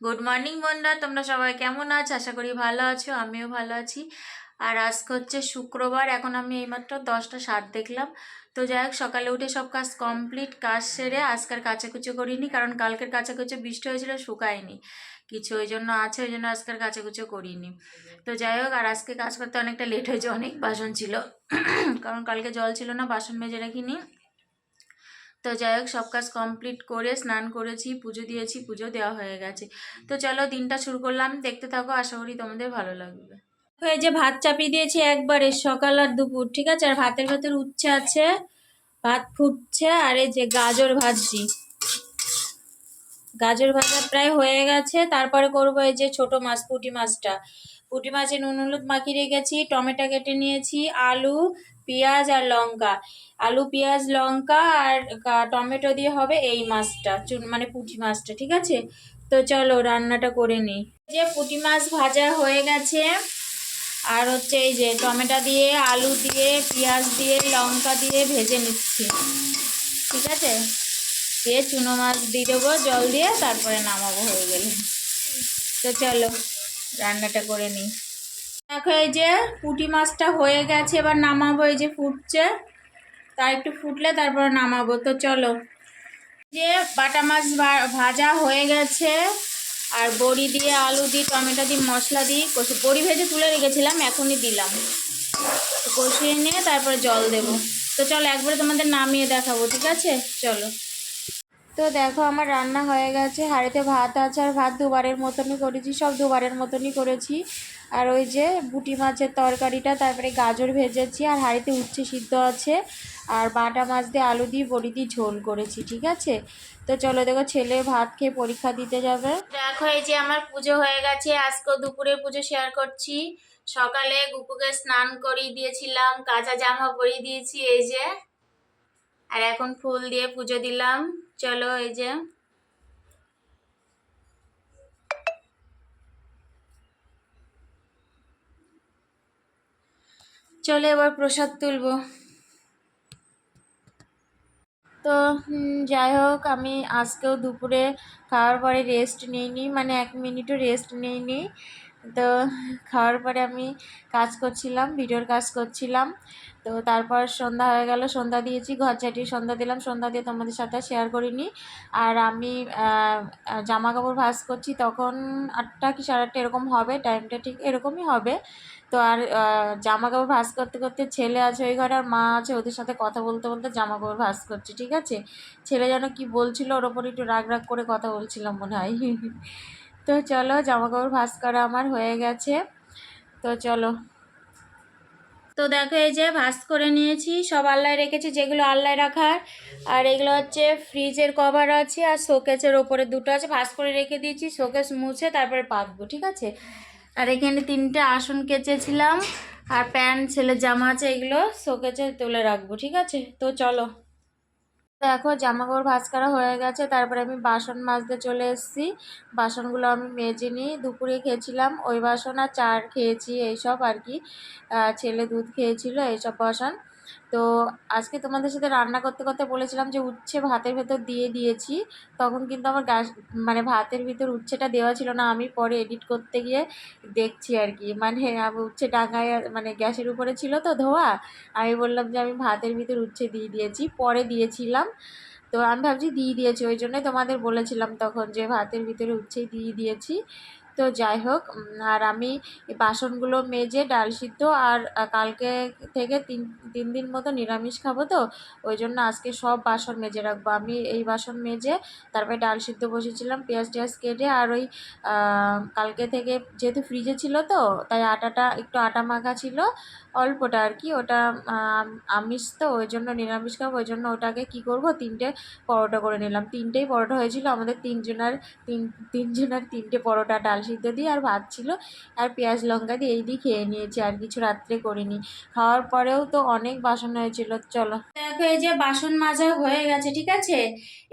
Good morning বন্ধুরা, তোমরা সবাই কেমন আছো? আশা করি ভালো আছো, আমিও ভালো আছি। আর আজকে হচ্ছে শুক্রবার, এখন আমি এইমাত্র 10টা 7 দেখলাম। তো যাই হোক, সকালে উঠে সব কাজ কমপ্লিট, কাজ সেরে আজকের কাচাকুচো করিনি, কারণ কালকের কাচাকুচো বৃষ্টি হয়েছিল, শুকায়নি কিছু, ওই জন্য আছে, ওই জন্য আজকের কাচাকুচো করিনি। তো যাই হোক, আর আজকে কাজ করতে অনেকটা লেট হয়েছে, অনেক বাসন ছিল কারণ কালকে জল ছিল না, বাসন মেজে রাখিনি। তো যাই হোক, সব কাজ কমপ্লিট করে স্নান করেছি, পুজো দিয়েছি, পুজো দেওয়া হয়ে গেছে। তো চলো দিনটা শুরু করলাম, দেখতে থাকো, আশা করি তোমাদের ভালো লাগবে। এই যে ভাত চাপিয়ে দিয়েছি একবারে, সকাল আর দুপুর, ঠিক আছে। আর ভাতের ভেতর উচ্ছে আছে, ভাত ফুটছে। আর এই যে গাজর ভাজছি, গাজর ভাজা প্রায় হয়ে গেছে। তারপরে করবো এই যে ছোট মাছ, পুঁটি মাছটা। পুঁটি মাছে নুন হলুদ মাখিয়ে রেখেছি, টমেটো কেটে নিয়েছি, আলু পেঁয়াজ আর লঙ্কা, আলু পেঁয়াজ লঙ্কা আর টমেটো দিয়ে হবে এই মাছটা, মানে পুঁটি মাছটা, ঠিক আছে। তো চলো রান্নাটা করে নিই। যে পুঁটি মাছ ভাজা হয়ে গেছে, আর হচ্ছে এই যে টমেটো দিয়ে আলু দিয়ে পেঁয়াজ দিয়ে লঙ্কা দিয়ে ভেজে নিচ্ছি, ঠিক আছে। দিয়ে চুনো মাছ দিয়ে দেবো জল দিয়ে, তারপরে নামাবো হয়ে গেলে। তো চলো রান্নাটা করে নিই। দেখো এই যে পুঁটি মাছটা হয়ে গেছে, এবার নামাবো। এই যে ফুটছে, তার একটু ফুটলে তারপরে নামাবো। তো চলো, যে বাটা মাছ ভাজা হয়ে গেছে, আর বড়ি দিয়ে আলু দিয়ে টমেটো দিয়ে মশলা দিয়ে বড়ি ভেজে তুলে রেখেছিলাম, এখনই দিলাম। কষিয়ে নিয়ে তারপরে জল দেবো। তো চলো একবারে তোমাদের নামিয়ে দেখাবো, ঠিক আছে। চলো। তো দেখো আমার রান্না হয়ে গেছে, হাঁড়িতে ভাত আছে, আর ভাত দুবারের মতনই করেছি, সব দুবারের মতনই করেছি। আর ওই যে বুটি মাছের তরকারিটা, তারপরে গাজর ভেজেছি, আর হাঁড়িতে উচ্ছে সিদ্ধ আছে, আর বাটা মাছ দিয়ে আলু দিয়ে বড়ি দিয়ে ঝোল করেছি, ঠিক আছে। তো চলো, দেখো ছেলে ভাত খেয়ে পরীক্ষা দিতে যাবে। দেখো এই যে আমার পুজো হয়ে গেছে, আজকেও দুপুরের পুজো শেয়ার করছি। সকালে গুপুকে স্নান করিয়ে দিয়েছিলাম, কাঁচা জামা পরিয়ে দিয়েছি এই যে, আর এখন ফুল দিয়ে পুজো দিলাম। চলো এই যে, চলে এবার প্রসাদ তুলবো। তো যাই হোক, আমি আজকেও দুপুরে খাওয়ার পরে রেস্ট নিইনি, মানে 1 মিনিটও রেস্ট নিইনি। তো খাওয়ার পরে আমি কাজ করছিলাম, ভিডিওর কাজ করছিলাম। তো তারপর সন্ধ্যা হয়ে গেল, সন্ধ্যা দিয়েছি, ঘর ঝাঁটিয়ে সন্ধ্যা দিলাম, সন্ধ্যা দিয়ে তোমাদের সাথে শেয়ার করিনি। আর আমি জামা কাপড় ভাঁজ করছি, তখন 8টা কি 8:30 এরকম হবে, টাইমটা ঠিক এরকমই হবে। তো আর জামা কাপড় ভাঁজ করতে করতে ছেলে আছে ওই ঘরে, আর মা আছে, ওদের সাথে কথা বলতে বলতে জামা কাপড় ভাঁজ করছি, ঠিক আছে। ছেলে যেন কি বলছিল, ওর ওপর একটু রাগ রাগ করে কথা বলছিলাম মনে হয় তো চলো, জামা কাপড় ভাঁজ করা আমার হয়ে গেছে। তো চলো, তো দেখো এই যে ভাঁজ করে নিয়েছি, সব আলনায় রেখেছি যেগুলো আলনায় রাখার। আর এগুলো হচ্ছে ফ্রিজের কভার আছে, আর শোকেসের ওপরে দুটো আছে, ভাঁজ করে রেখে দিয়েছি, শোকেস মুছে তারপরে পাতবো, ঠিক আছে। আর এখানে 3টে আসন কেচেছিলাম, আর প্যান্ট ছেলের জামা আছে, এগুলো শোকেসে তুলে রাখবো, ঠিক আছে। তো চলো, দেখো জামা কাপড় ভাঁজ করা হয়ে গেছে, তারপরে আমি বাসন মাজতে চলে এসেছি। বাসনগুলো আমি মেজে নিই, দুপুরে খেয়েছিলাম ওই বাসন, আর চার খেয়েছি এইসব আর কি, ছেলে দুধ খেয়েছিল এইসব বাসন। তো আজকে তোমাদের সাথে রান্না করতে করতে বলেছিলাম যে উচ্ছে ভাতের ভেতর দিয়ে দিয়েছি, তখন কিন্তু আমার গ্যাস, মানে ভাতের ভিতর উচ্ছেটা দেওয়া ছিল না, আমি পরে এডিট করতে গিয়ে দেখছি আর কি, মানে আমি উচ্ছে ডাঙায়, মানে গ্যাসের উপরে ছিল তো ধোয়া, আমি বললাম যে আমি ভাতের ভিতর উচ্ছে দিয়ে দিয়েছি, পরে দিয়েছিলাম। তো আমি ভাবছি দিয়ে দিয়েছি, ওই জন্যই তোমাদের বলেছিলাম তখন যে ভাতের ভিতরে উচ্ছেই দিয়ে দিয়েছি। তো যাই হোক, আর আমি এই বাসনগুলো মেজে ডাল সিদ্ধ, আর কালকে থেকে 3 দিন মতো নিরামিষ খাবো, তো ওই জন্য আজকে সব বাসন মেজে রাখবো। আমি এই বাসন মেজে তারপরে ডাল সিদ্ধ বসেছিলাম, পেঁয়াজ টেয়াজ কেটে। আর ওই কালকে থেকে যেহেতু ফ্রিজে ছিল, তো তাই আটাটা একটু আটা মাখা ছিল, অল্পটা আর কি, ওটা আমিষ তো, ওই জন্য নিরামিষ খাবো, ওই জন্য ওটাকে কি করব, 3টে পরোটা করে নিলাম। 3টেই পরোটা হয়েছিল আমাদের, তিনজনের 3টে পরোটা, ডাল সিদ্ধ দিয়ে, আর ভাত ছিল, আর পেঁয়াজ লঙ্কা দিয়ে এই দিয়ে খেয়ে নিয়েছি, আর কিছু রাত্রে করিনি। খাওয়ার পরেও তো অনেক বাসন হয়েছিল। চলো দেখো এই যে বাসন মাজা হয়ে গেছে, ঠিক আছে।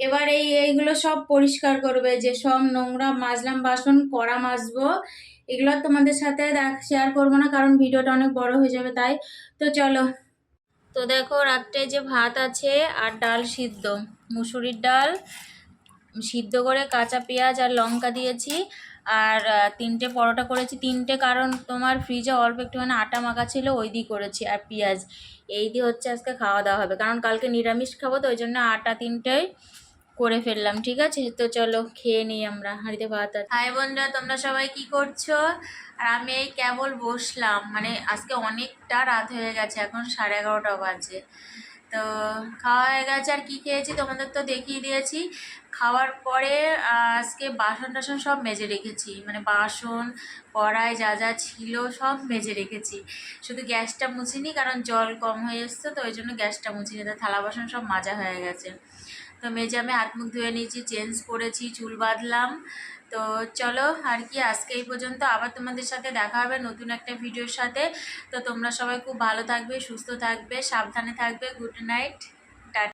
এবার এইগুলো সব পরিষ্কার করবে, যে সব নোংরা মাজলাম বাসন, কড়া মাজবো, এগুলো তোমাদের সাথে শেয়ার করবো না, কারণ ভিডিওটা অনেক বড় হয়ে যাবে তাই। তো চলো, তো দেখো রাত্রে যে ভাত আছে, আর ডাল সিদ্ধ, মুসুরির ডাল, সিদ্ধ করে কাঁচা পেঁয়াজ আর লঙ্কা দিয়েছি। আর 3টে পরোটা করেছি, 3টে কারণ তোমার ফ্রিজে অল্প একটুখানি আটা মাখা ছিল, ওই দিয়ে করেছি। আর পেঁয়াজ, এই দিয়ে হচ্ছে আজকে খাওয়া দাওয়া হবে, কারণ কালকে নিরামিষ খাবো, তো ওই জন্য আটা 3টেই করে ফেললাম। ঠিক আছে, তো চলো খেয়ে নিই আমরা হাঁড়িতে ভাত। হাই বন্ধুরা, তোমরা সবাই কি করছো? আর আমি এই কেবল বসলাম, মানে আজকে অনেকটা রাত হয়ে গেছে, এখন 11:30 বাজে। তো খাওয়া হয়ে গেছে। আর কি খেয়েছি তোমাদের তো দেখিয়ে দিয়েছি। খাওয়ার পরে আজকে বাসন টাসন সব মেজে রেখেছি, মানে বাসন কড়াই যা যা ছিল সব মেজে রেখেছি। শুধু গ্যাসটা মুছিনি, কারণ জল কম হয়ে এসছে, তো ওই জন্য গ্যাসটা মুছিনি। তো থালা বাসন সব মাজা হয়ে গেছে। তো মেজে আমি হাত মুখ ধুয়ে নিয়েছি, চেঞ্জ করেছি, চুল বাঁধলাম। তো চলো, আর কি আজকে এই পর্যন্ত। আবার তোমাদের সাথে দেখা হবে নতুন একটা ভিডিওর সাথে। তো তোমরা সবাই খুব ভালো থাকবে, সুস্থ থাকবে, সাবধানে থাকবে। Good night.